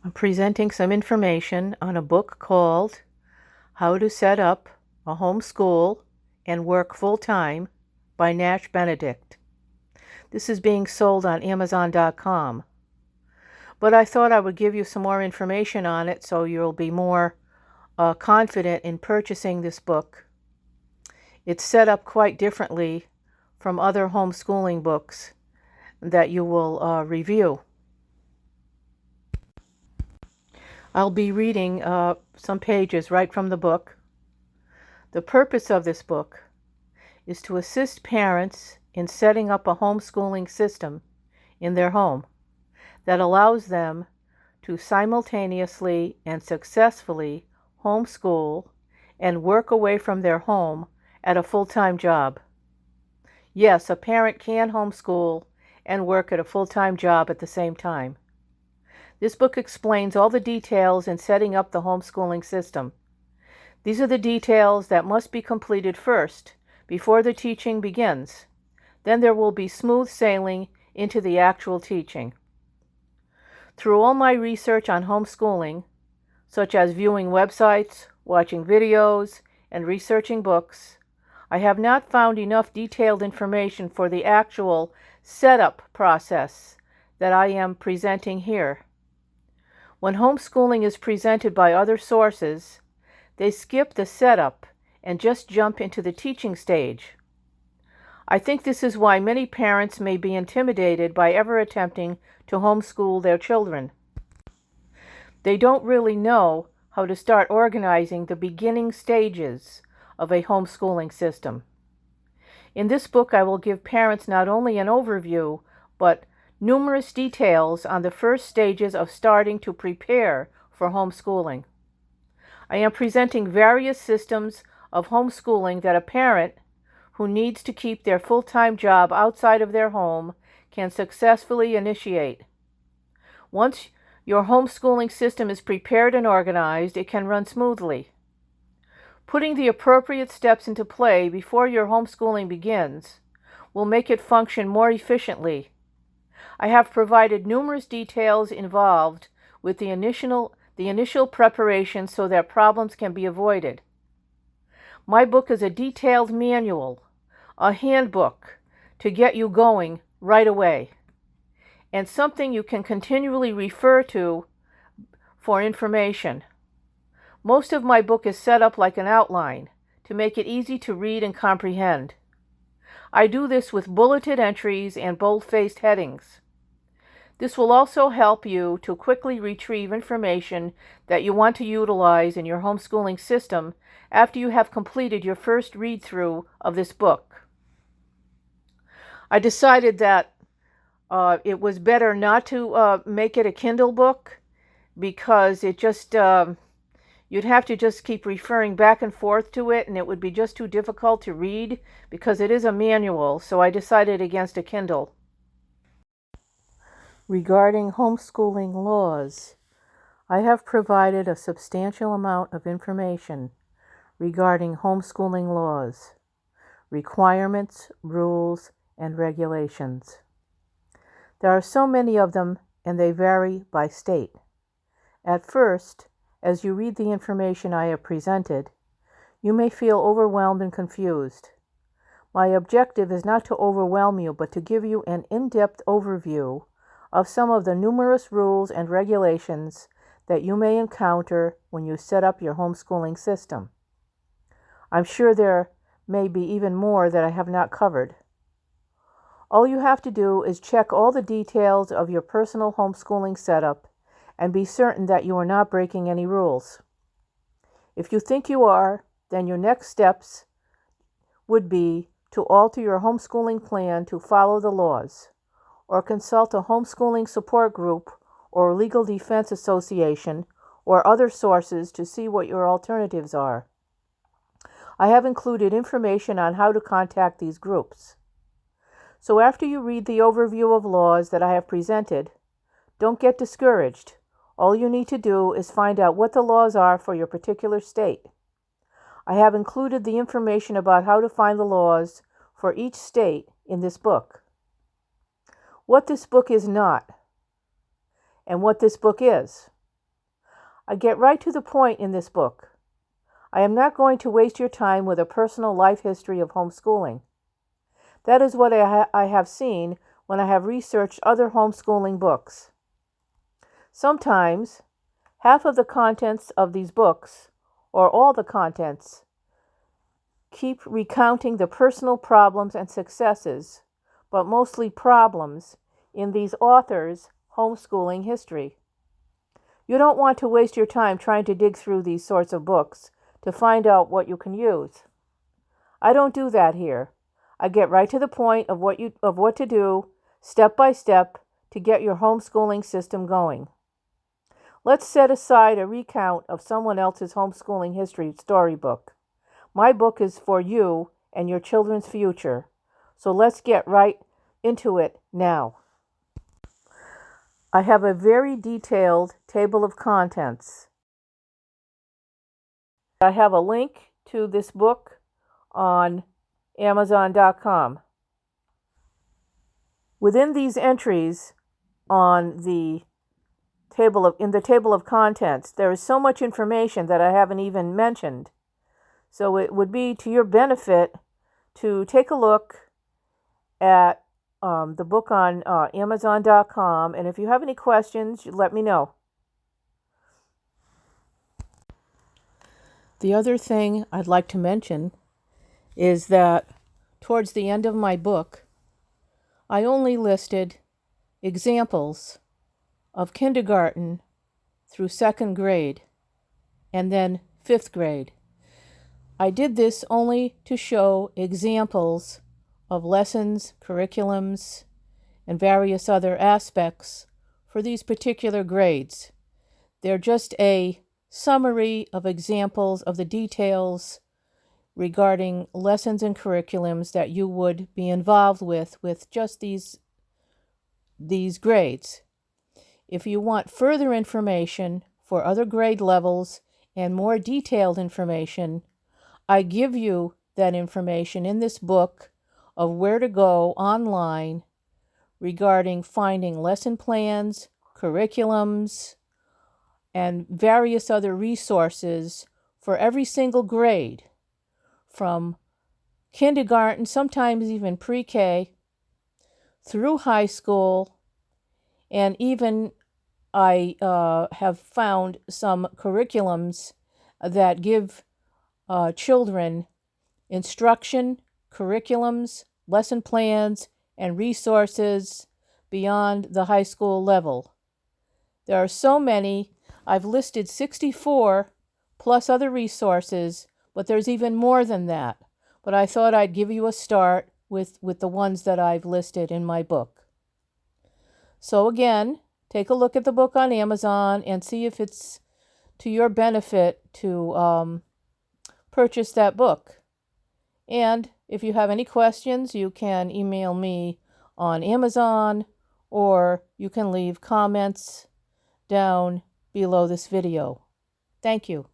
I'm presenting some information on a book called How to Set Up a Homeschool and Work Full-Time by Nash Benedict. This is being sold on Amazon.com. But I thought I would give you some more information on it so you'll be more confident in purchasing this book. It's set up quite differently from other homeschooling books that you will review. I'll be reading some pages right from the book. The purpose of this book is to assist parents in setting up a homeschooling system in their home that allows them to simultaneously and successfully homeschool and work away from their home at a full-time job. Yes, a parent can homeschool and work at a full-time job at the same time. This book explains all the details in setting up the homeschooling system. These are the details that must be completed first before the teaching begins. Then there will be smooth sailing into the actual teaching. Through all my research on homeschooling, such as viewing websites, watching videos, and researching books, I have not found enough detailed information for the actual setup process that I am presenting here. When homeschooling is presented by other sources, they skip the setup and just jump into the teaching stage. I think this is why many parents may be intimidated by ever attempting to homeschool their children. They don't really know how to start organizing the beginning stages of a homeschooling system. In this book, I will give parents not only an overview, but numerous details on the first stages of starting to prepare for homeschooling. I am presenting various systems of homeschooling that a parent who needs to keep their full-time job outside of their home can successfully initiate. Once your homeschooling system is prepared and organized, it can run smoothly. Putting the appropriate steps into play before your homeschooling begins will make it function more efficiently. I have provided numerous details involved with the initial preparation so that problems can be avoided. My book is a detailed manual, a handbook to get you going right away, and something you can continually refer to for information. Most of my book is set up like an outline to make it easy to read and comprehend. I do this with bulleted entries and bold-faced headings. This will also help you to quickly retrieve information that you want to utilize in your homeschooling system after you have completed your first read-through of this book. I decided that it was better not to make it a Kindle book because it just, you'd have to just keep referring back and forth to it and it would be just too difficult to read because it is a manual, so I decided against a Kindle. Regarding homeschooling laws, I have provided a substantial amount of information regarding homeschooling laws, requirements, rules, and regulations. There are so many of them, and they vary by state. At first, as you read the information I have presented, you may feel overwhelmed and confused. My objective is not to overwhelm you, but to give you an in-depth overview of some of the numerous rules and regulations that you may encounter when you set up your homeschooling system. I'm sure there may be even more that I have not covered. All you have to do is check all the details of your personal homeschooling setup and be certain that you are not breaking any rules. If you think you are, then your next steps would be to alter your homeschooling plan to follow the laws, or consult a homeschooling support group or legal defense association or other sources to see what your alternatives are. I have included information on how to contact these groups. So after you read the overview of laws that I have presented, don't get discouraged. All you need to do is find out what the laws are for your particular state. I have included the information about how to find the laws for each state in this book. What this book is not, and what this book is. I get right to the point in this book. I am not going to waste your time with a personal life history of homeschooling. That is what I have seen when I have researched other homeschooling books. Sometimes, half of the contents of these books, or all the contents, keep recounting the personal problems and successes, but mostly problems, in these authors' homeschooling history. You don't want to waste your time trying to dig through these sorts of books to find out what you can use. I don't do that here. I get right to the point of what to do, step by step, to get your homeschooling system going. Let's set aside a recount of someone else's homeschooling history storybook. My book is for you and your children's future. So let's get right into it now. I have a very detailed table of contents. I have a link to this book on Amazon.com. Within these entries on the in the table of contents, there is so much information that I haven't even mentioned. So it would be to your benefit to take a look at the book on Amazon.com, and if you have any questions, let me know. The other thing I'd like to mention is that towards the end of my book, I only listed examples of kindergarten through 2nd grade and then 5th grade. I did this only to show examples of lessons, curriculums, and various other aspects for these particular grades. They're just a summary of examples of the details regarding lessons and curriculums that you would be involved with just these grades. If you want further information for other grade levels and more detailed information, I give you that information in this book of where to go online regarding finding lesson plans, curriculums, and various other resources for every single grade, from kindergarten, sometimes even pre-K, through high school, and even I have found some curriculums that give children instruction, curriculums, lesson plans, and resources beyond the high school level. There are so many. I've listed 64 plus other resources, but there's even more than that. But I thought I'd give you a start with the ones that I've listed in my book. So again, take a look at the book on Amazon and see if it's to your benefit to purchase that book. And if you have any questions, you can email me on Amazon, or you can leave comments down below this video. Thank you.